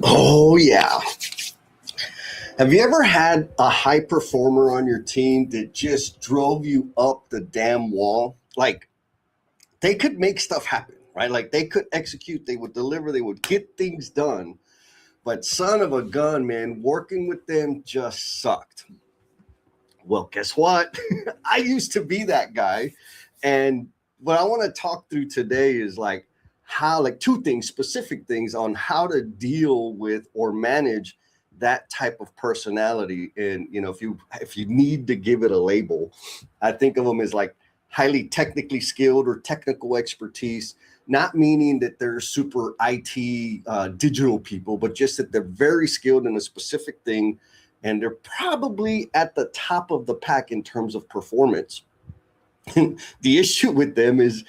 Oh, yeah. Have you ever had a high performer on your team that just drove you up the damn wall? Like they could make stuff happen, right? Like they could execute, they would deliver, they would get things done. But son of a gun, man, working with them just sucked. Well, guess what? I used to be that guy. And what I want to talk through today is like how, like two things, specific things on how to deal with or manage that type of personality. And if you need to give it a label, I think of them as like highly technically skilled or technical expertise, not meaning that they're super IT digital people, but just that they're very skilled in a specific thing, and they're probably at the top of the pack in terms of performance. The issue with them is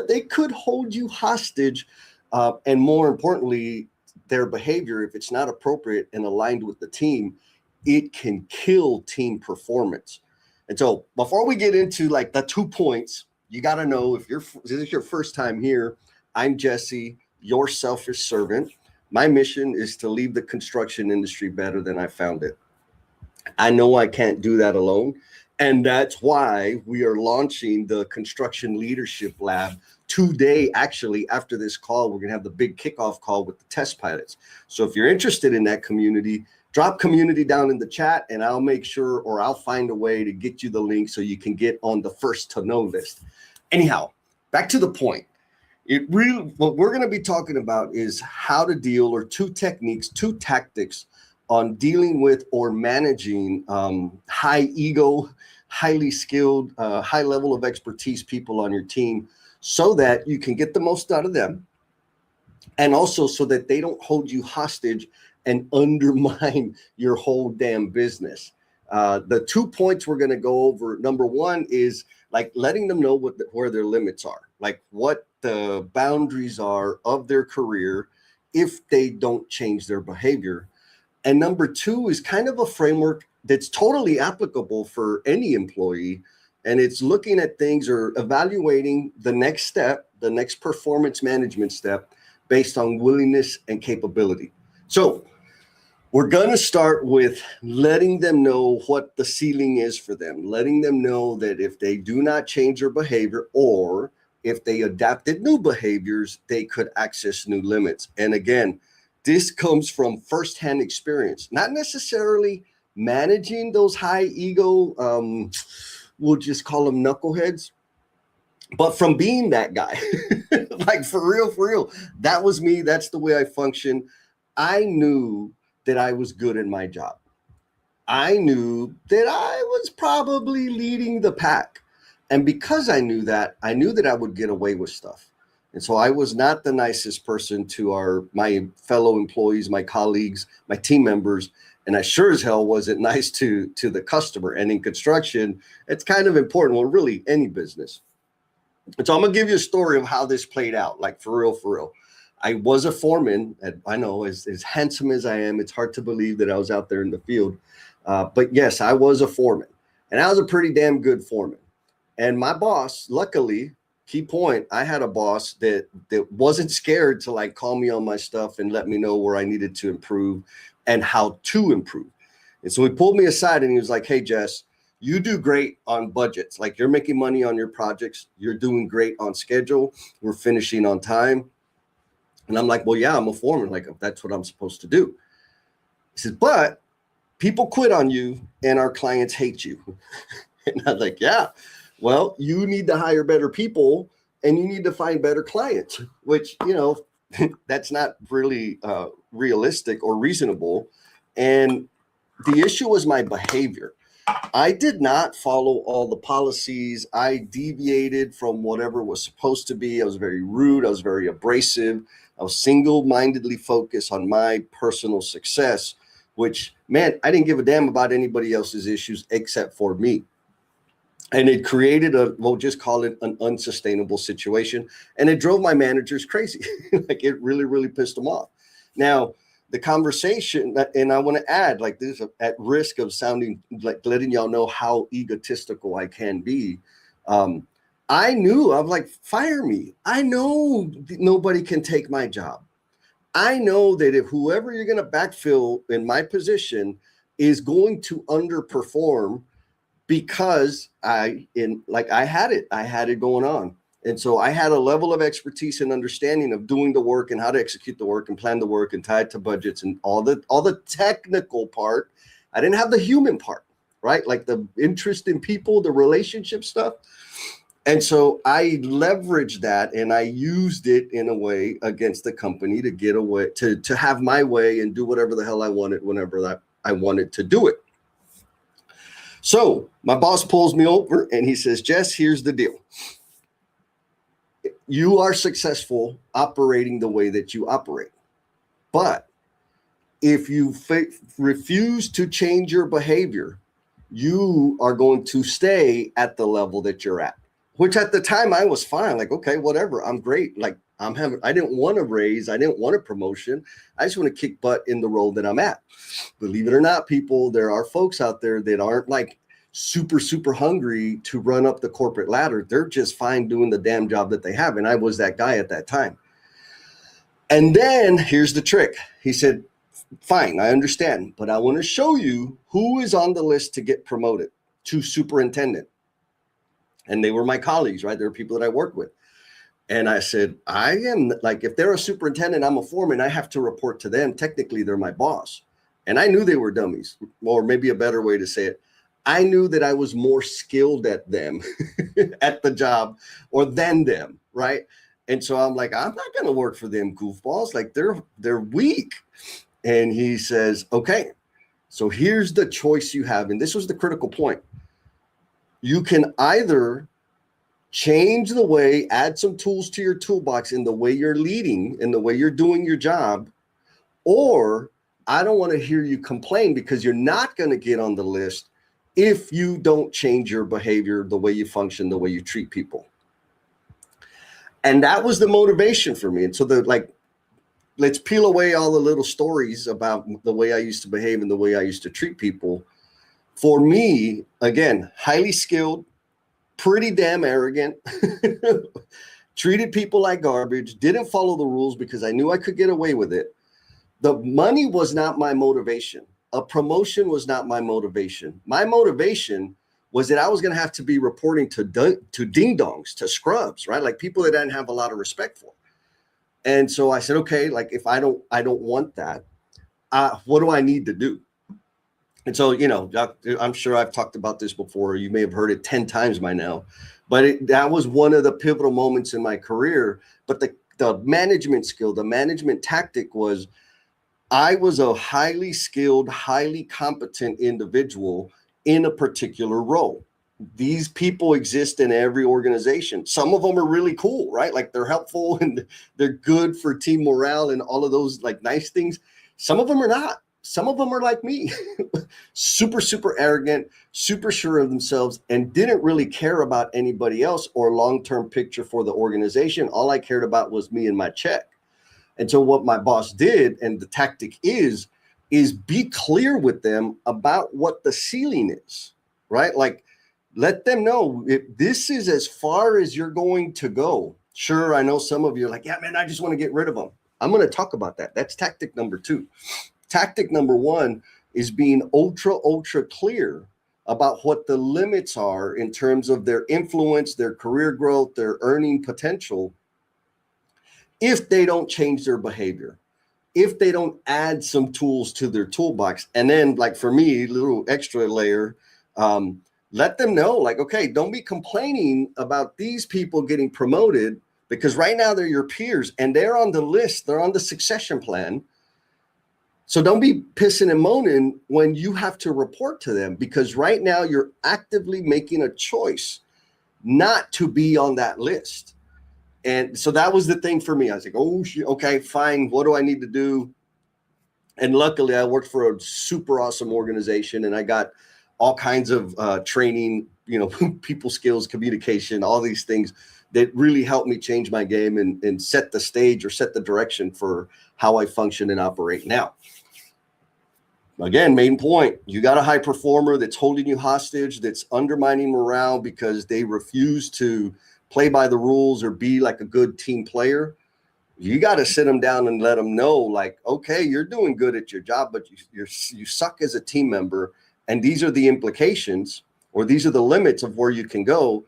they could hold you hostage, and more importantly, their behavior, if it's not appropriate and aligned with the team, it can kill team performance. And so before we get into like the 2 points, you got to know, if this is your first time here, I'm Jesse, your selfish servant. My mission is to leave the construction industry better than I found it. I know I can't do that alone. And that's why we are launching the Construction Leadership Lab today. Actually, after this call, we're going to have the big kickoff call with the test pilots. So if you're interested in that community, drop community down in the chat and I'll make sure, or I'll find a way to get you the link so you can get on the first to know list. Anyhow, back to the point. What we're going to be talking about is how to deal, or two techniques, two tactics on dealing with or managing high ego, highly skilled, high level of expertise people on your team, so that you can get the most out of them, and also so that they don't hold you hostage and undermine your whole damn business. The 2 points we're going to go over, number one is like letting them know where their limits are, like what the boundaries are of their career if they don't change their behavior. And number two is kind of a framework that's totally applicable for any employee. And it's looking at things or evaluating the next step, the next performance management step, based on willingness and capability. So we're going to start with letting them know what the ceiling is for them, letting them know that if they do not change their behavior, or if they adapted new behaviors, they could access new limits. And again, this comes from firsthand experience, not necessarily managing those high ego, we'll just call them knuckleheads, but from being that guy. Like for real, that was me. That's the way I function. I knew that I was good at my job. I knew that I was probably leading the pack. And because I knew that I would get away with stuff. And so I was not the nicest person to my fellow employees, my colleagues, my team members, and I sure as hell wasn't nice to the customer. And in construction, it's kind of important. Well, really any business. And so I'm gonna give you a story of how this played out, like for real. I was a foreman. I know, as handsome as I am, it's hard to believe that I was out there in the field. But yes, I was a foreman, and I was a pretty damn good foreman. And my boss, luckily, key point, I had a boss that wasn't scared to like call me on my stuff and let me know where I needed to improve and how to improve. And so he pulled me aside and he was like, "Hey, Jess, you do great on budgets. Like, you're making money on your projects. You're doing great on schedule. We're finishing on time." And I'm like, "Well, yeah, I'm a foreman. Like, that's what I'm supposed to do." He says, "But people quit on you and our clients hate you." And I was like, "Yeah, well, you need to hire better people and you need to find better clients," which, that's not really realistic or reasonable. And the issue was my behavior. I did not follow all the policies. I deviated from whatever was supposed to be. I was very rude. I was very abrasive. I was single-mindedly focused on my personal success, which, man, I didn't give a damn about anybody else's issues except for me. And it created we'll just call it an unsustainable situation. And it drove my managers crazy. Like, it really, really pissed them off. Now, the conversation, and I want to add, like, this is at risk of sounding like letting y'all know how egotistical I can be. I knew, I'm like, fire me. I know nobody can take my job. I know that if whoever you're going to backfill in my position is going to underperform because I had it going on. And so I had a level of expertise and understanding of doing the work and how to execute the work and plan the work and tie it to budgets and all the technical part. I didn't have the human part, right? Like the interest in people, the relationship stuff. And so I leveraged that and I used it in a way against the company to get away, to have my way and do whatever the hell I wanted whenever I wanted to do it. So my boss pulls me over and he says, Jess, here's the deal. You are successful operating the way that you operate. But if you refuse to change your behavior, you are going to stay at the level that you're at. Which at the time I was fine. Like, okay, whatever. I'm great. Like I didn't want a raise. I didn't want a promotion. I just want to kick butt in the role that I'm at. Believe it or not, people, there are folks out there that aren't like super, super hungry to run up the corporate ladder. They're just fine doing the damn job that they have. And I was that guy at that time. And then here's the trick. He said, fine, I understand, but I want to show you who is on the list to get promoted to superintendent. And they were my colleagues, right? They were people that I worked with. And I said, I am like, if they're a superintendent, I'm a foreman, I have to report to them. Technically, they're my boss. And I knew they were dummies, or maybe a better way to say it. I knew that I was more skilled at them at the job or than them, right? And so I'm like, I'm not going to work for them goofballs. Like they're weak. And he says, okay, so here's the choice you have. And this was the critical point. You can either change the way, add some tools to your toolbox in the way you're leading, in the way you're doing your job, or I don't want to hear you complain because you're not going to get on the list if you don't change your behavior, the way you function, the way you treat people. And that was the motivation for me. And so let's peel away all the little stories about the way I used to behave and the way I used to treat people. For me, again, highly skilled, pretty damn arrogant, treated people like garbage, didn't follow the rules because I knew I could get away with it. The money was not my motivation. A promotion was not my motivation. My motivation was that I was going to have to be reporting to ding-dongs, to scrubs, right? Like people that I didn't have a lot of respect for. And so I said, okay, like if I don't want that, what do I need to do? And so, I'm sure I've talked about this before. You may have heard it 10 times by now, but that was one of the pivotal moments in my career. But the management skill, the management tactic was I was a highly skilled, highly competent individual in a particular role. These people exist in every organization. Some of them are really cool, right? Like they're helpful and they're good for team morale and all of those like nice things. Some of them are not. Some of them are like me, super, super arrogant, super sure of themselves, and didn't really care about anybody else or long-term picture for the organization. All I cared about was me and my check. And so what my boss did, and the tactic is be clear with them about what the ceiling is, right? Like, let them know if this is as far as you're going to go. Sure, I know some of you are like, yeah, man, I just want to get rid of them. I'm going to talk about that. That's tactic number 2. Tactic number 1 is being ultra clear about what the limits are in terms of their influence, their career growth, their earning potential. If they don't change their behavior, if they don't add some tools to their toolbox, and then like for me, a little extra layer, let them know like, okay, don't be complaining about these people getting promoted because right now they're your peers and they're on the list, they're on the succession plan. So don't be pissing and moaning when you have to report to them because right now you're actively making a choice not to be on that list. And so that was the thing for me. I was like, oh, okay, fine. What do I need to do? And luckily I worked for a super awesome organization and I got all kinds of training, people skills, communication, all these things that really helped me change my game and set the stage or set the direction for how I function and operate now. Again, main point, you got a high performer that's holding you hostage, that's undermining morale because they refuse to play by the rules or be like a good team player. You got to sit them down and let them know, like, okay, you're doing good at your job, but you suck as a team member, and these are the implications, or these are the limits of where you can go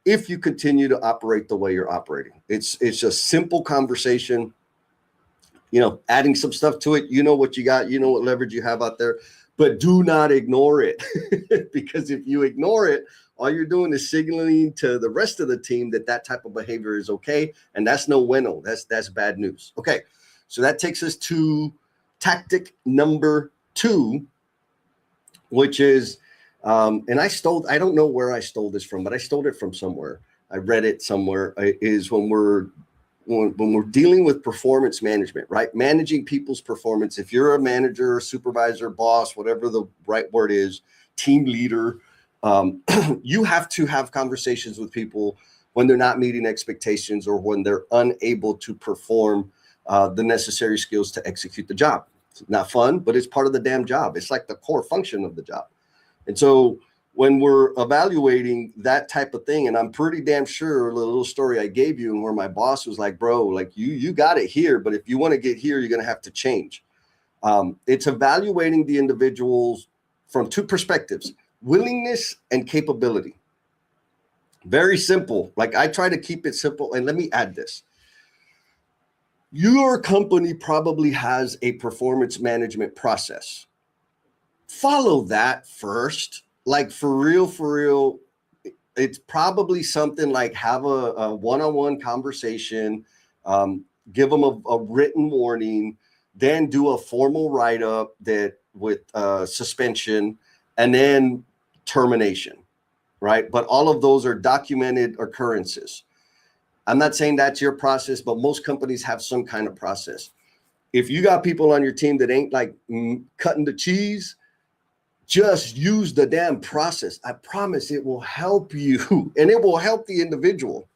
if you continue to operate the way you're operating. It's just simple conversation, adding some stuff to it. You know what you got, what leverage you have out there, but do not ignore it. Because if you ignore it, all you're doing is signaling to the rest of the team that type of behavior is okay. And that's no bueno. That's bad news. Okay. So that takes us to tactic number 2, which is, and I don't know where I stole this from, but I stole it from somewhere. I read it somewhere, is when we're dealing with performance management, right? Managing people's performance. If you're a manager, supervisor, boss, whatever the right word is, team leader, you have to have conversations with people when they're not meeting expectations or when they're unable to perform the necessary skills to execute the job. It's not fun, but it's part of the damn job. It's like the core function of the job. And so when we're evaluating that type of thing, and I'm pretty damn sure the little story I gave you and where my boss was like, bro, like you got it here, but if you want to get here, you're going to have to change. It's evaluating the individuals from 2 perspectives: willingness and capability. Very simple. Like, I try to keep it simple. And let me add this. Your company probably has a performance management process. Follow that first. Like, for real, it's probably something like have a one-on-one conversation, give them a written warning, then do a formal write-up that with suspension, and then termination, right? But all of those are documented occurrences. I'm not saying that's your process, but most companies have some kind of process. If you got people on your team that ain't like cutting the cheese, just use the damn process. I promise it will help you, and it will help the individual.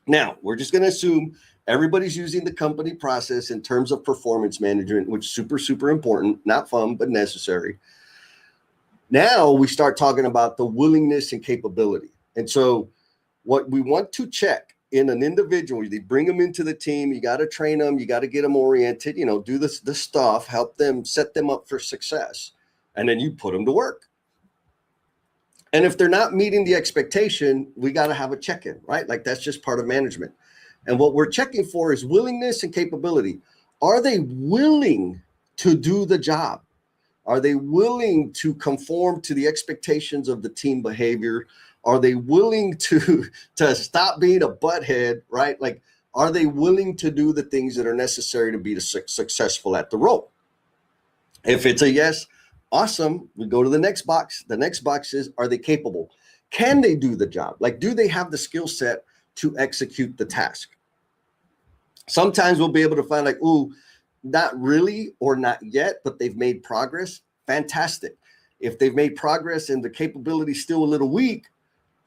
Now, we're just going to assume everybody's using the company process in terms of performance management, which is super, super important, not fun, but necessary. Now we start talking about the willingness and capability. And so what we want to check in an individual, they bring them into the team, you got to train them, you got to get them oriented, do this stuff, help them, set them up for success. And then you put them to work. And if they're not meeting the expectation, we got to have a check-in, right? Like, that's just part of management. And what we're checking for is willingness and capability. Are they willing to do the job? Are they willing to conform to the expectations of the team behavior? Are they willing to stop being a butthead, right? Like, are they willing to do the things that are necessary to be successful at the role? If it's a yes, awesome. We go to the next box. The next box is, are they capable? Can they do the job? Like, do they have the skill set to execute the task? Sometimes we'll be able to find like, ooh, not really or not yet, but they've made progress. Fantastic. If they've made progress and the capability is still a little weak,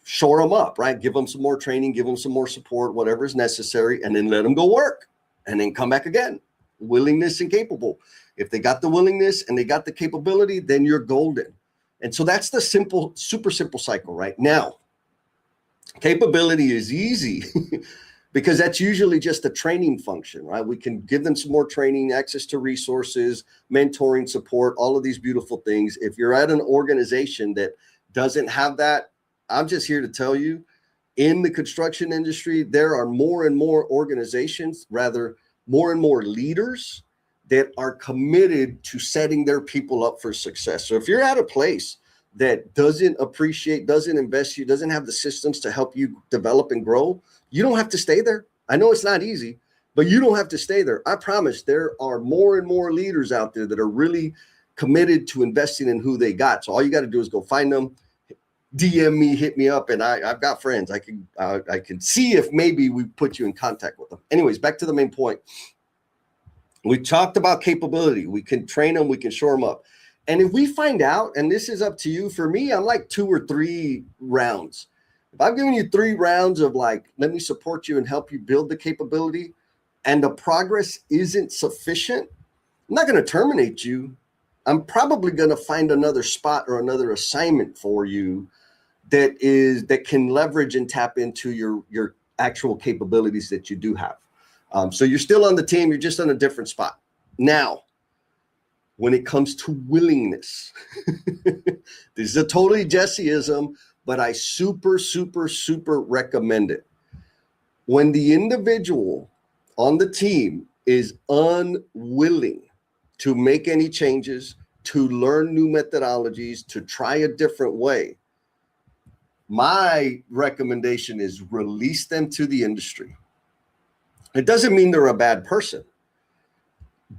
shore them up, right? Give them some more training, give them some more support, whatever is necessary, and then let them go work and then come back again. Willingness and capable. If they got the willingness and they got the capability, then you're golden. And so that's the simple, super simple cycle, right? Now, capability is easy because that's usually just a training function, right? We can give them some more training, access to resources, mentoring, support, all of these beautiful things. If you're at an organization that doesn't have that, I'm just here to tell you, in the construction industry, there are more and more organizations, rather more and more leaders that are committed to setting their people up for success. So if you're at a place that doesn't appreciate, doesn't invest you, doesn't have the systems to help you develop and grow, you don't have to stay there. I know it's not easy, but you don't have to stay there. I promise there are more and more leaders out there that are really committed to investing in who they got. So all you got to do is go find them, DM me, hit me up, and I've got friends. I can see if maybe we put you in contact with them. Anyways, back to the main point. We talked about capability. We can train them. We can shore them up. And if we find out, and this is up to you, for me, I'm like 2 or 3 rounds. If I've given you 3 rounds of like, let me support you and help you build the capability, and the progress isn't sufficient, I'm not going to terminate you. I'm probably going to find another spot or another assignment for you that can leverage and tap into your actual capabilities that you do have. So you're still on the team, you're just on a different spot. Now, when it comes to willingness, this is a totally Jesseism, but I super recommend it. When the individual on the team is unwilling to make any changes, to learn new methodologies, to try a different way, my recommendation is release them to the industry. It doesn't mean they're a bad person.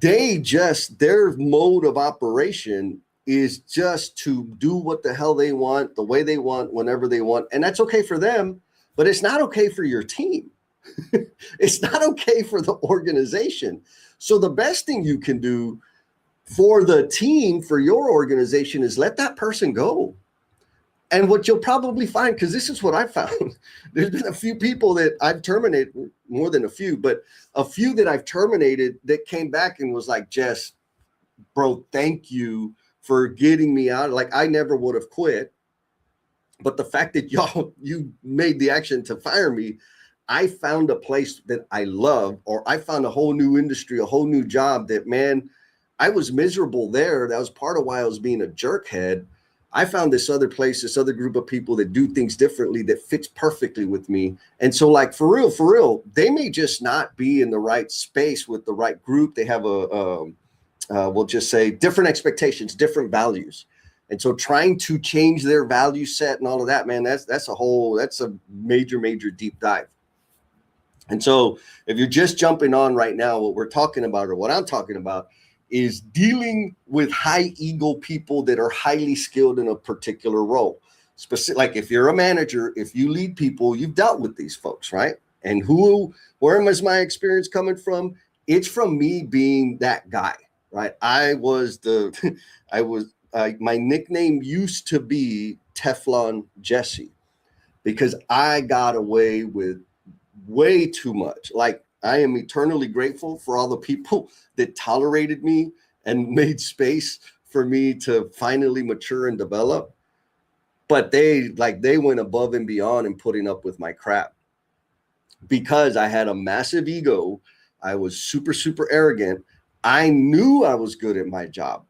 Their mode of operation is just to do what the hell they want, the way they want, whenever they want. And that's okay for them, but it's not okay for your team. It's not okay for the organization. So the best thing you can do for the team, for your organization, is let that person go. And what you'll probably find, because this is what I found, there's been a few people that I've terminated, more than a few, but a few that I've terminated that came back and was like, Jess, bro, thank you for getting me out. Like, I never would have quit. But the fact that you made the action to fire me, I found a place that I love, or I found a whole new industry, a whole new job that, man, I was miserable there. That was part of why I was being a jerkhead. I found this other place, this other group of people that do things differently that fits perfectly with me. And so, like, for real, they may just not be in the right space with the right group. They have we'll just say different expectations, different values. And so trying to change their value set and all of that, man, that's a major deep dive. And so if you're just jumping on right now, what we're talking about, or what I'm talking about, is dealing with high ego people that are highly skilled in a particular role. Like if you're a manager, if you lead people, you've dealt with these folks, right? And where is my experience coming from? It's from me being that guy, right? My nickname used to be Teflon Jesse, because I got away with way too much. Like, I am eternally grateful for all the people that tolerated me and made space for me to finally mature and develop. But they went above and beyond in putting up with my crap, because I had a massive ego. I was super arrogant. I knew I was good at my job.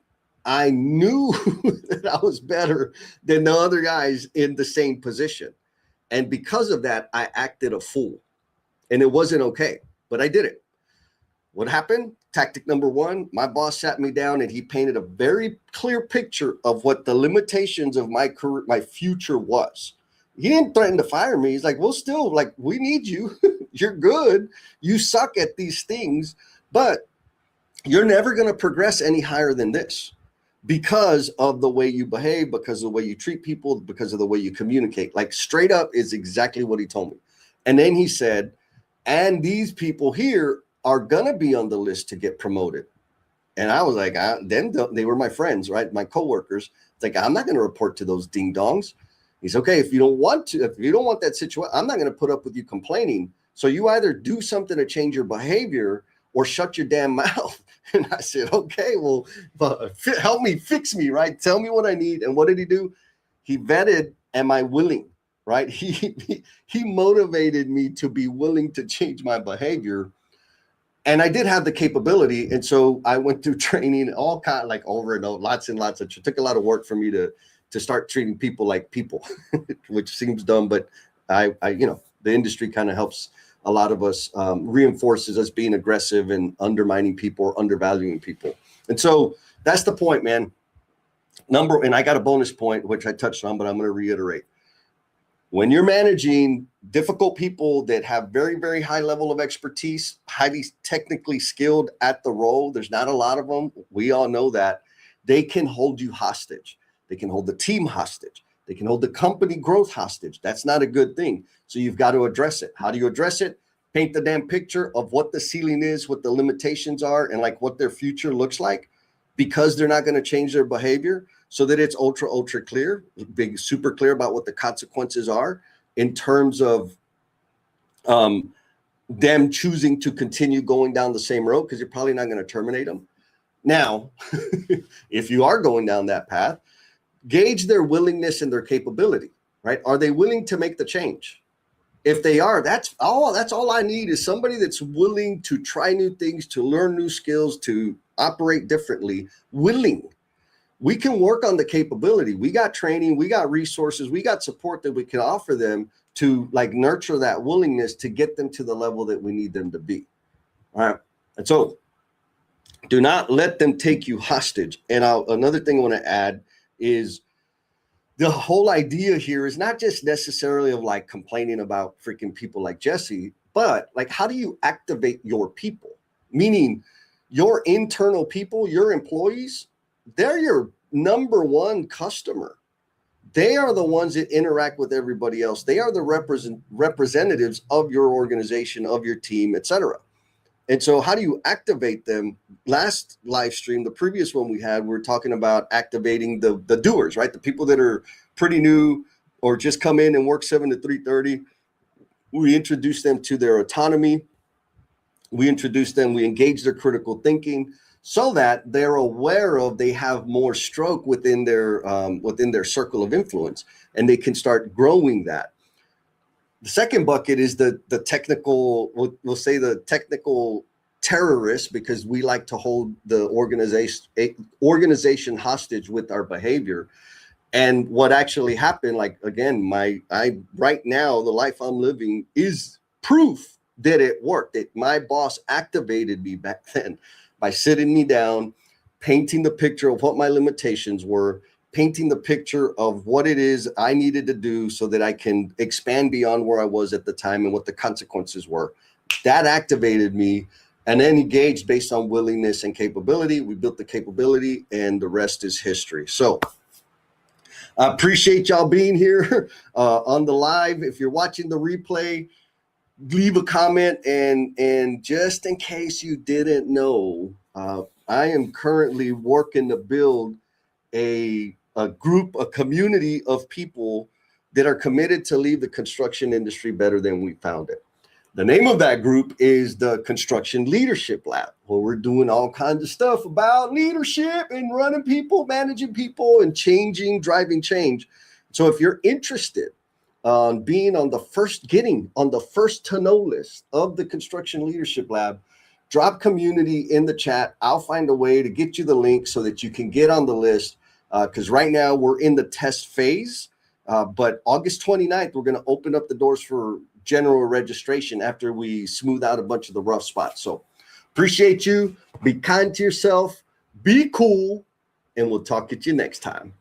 I knew that I was better than the other guys in the same position. And because of that, I acted a fool. And it wasn't okay, but I did it. What happened? Tactic number one, my boss sat me down and he painted a very clear picture of what the limitations of my career, my future was. He didn't threaten to fire me. He's like, well, still, like, we need you. You're good. You suck at these things, but you're never going to progress any higher than this, because of the way you behave, because of the way you treat people, because of the way you communicate. Like, straight up is exactly what he told me. And then he said, and these people here are going to be on the list to get promoted. And I was like, then they were my friends, right? My coworkers. It's like, I'm not going to report to those ding dongs. He's okay. If you don't want that situation, I'm not going to put up with you complaining. So you either do something to change your behavior or shut your damn mouth. And I said, okay, well, help me, fix me, right? Tell me what I need. And what did he do? He vetted, am I willing, right? He motivated me to be willing to change my behavior. And I did have the capability. And so I went through training, all kind, like over and over, lots and lots. It took a lot of work for me to start treating people like people, which seems dumb, but I the industry kind of helps a lot of us, reinforces us being aggressive and undermining people or undervaluing people. And so that's the point, man. And I got a bonus point, which I touched on, but I'm going to reiterate. When you're managing difficult people that have very, very high level of expertise, highly technically skilled at the role, there's not a lot of them. We all know that. They can hold you hostage. They can hold the team hostage. They can hold the company growth hostage. That's not a good thing. So you've got to address it. How do you address it? Paint the damn picture of what the ceiling is, what the limitations are, and like what their future looks like, because they're not going to change their behavior, so that it's ultra clear, super clear about what the consequences are in terms of them choosing to continue going down the same road, because you're probably not going to terminate them. Now, if you are going down that path, gauge their willingness and their capability, right? Are they willing to make the change? If they are, that's all I need is somebody that's willing to try new things, to learn new skills, to operate differently, willing. We can work on the capability. We got training, we got resources, we got support that we can offer them to like nurture that willingness to get them to the level that we need them to be. All right. And so do not let them take you hostage. And another thing I want to add is the whole idea here is not just necessarily of like complaining about freaking people like Jesse, but like, how do you activate your people? Meaning your internal people, your employees, they're your number one customer. They are the ones that interact with everybody else. They are the representatives of your organization, of your team, etc. And so how do you activate them? Last live stream, the previous one we had, we were talking about activating the doers, right? The people that are pretty new or just come in and work 7 to 3:30. We introduce them to their autonomy. We introduce them, we engage their critical thinking so that they're aware of they have more stroke within their circle of influence, and they can start growing that. The second bucket is the technical, we'll say the technical terrorists, because we like to hold the organization hostage with our behavior. And what actually happened, like, again, right now, the life I'm living is proof that it worked. That my boss activated me back then by sitting me down, painting the picture of what my limitations were, painting the picture of what it is I needed to do so that I can expand beyond where I was at the time and what the consequences were. That activated me, and then engaged based on willingness and capability. We built the capability, and the rest is history. So I appreciate y'all being here on the live. If you're watching the replay, leave a comment. And just in case you didn't know, I am currently working to build a group, a community of people that are committed to leave the construction industry better than we found it. The name of that group is the Construction Leadership Lab, where we're doing all kinds of stuff about leadership and running people, managing people, and driving change. So if you're interested on being on the first to know list of the Construction Leadership Lab, drop community in the chat. I'll find a way to get you the link so that you can get on the list. Because right now we're in the test phase, but August 29th, we're going to open up the doors for general registration after we smooth out a bunch of the rough spots. So appreciate you. Be kind to yourself. Be cool. And we'll talk at you next time.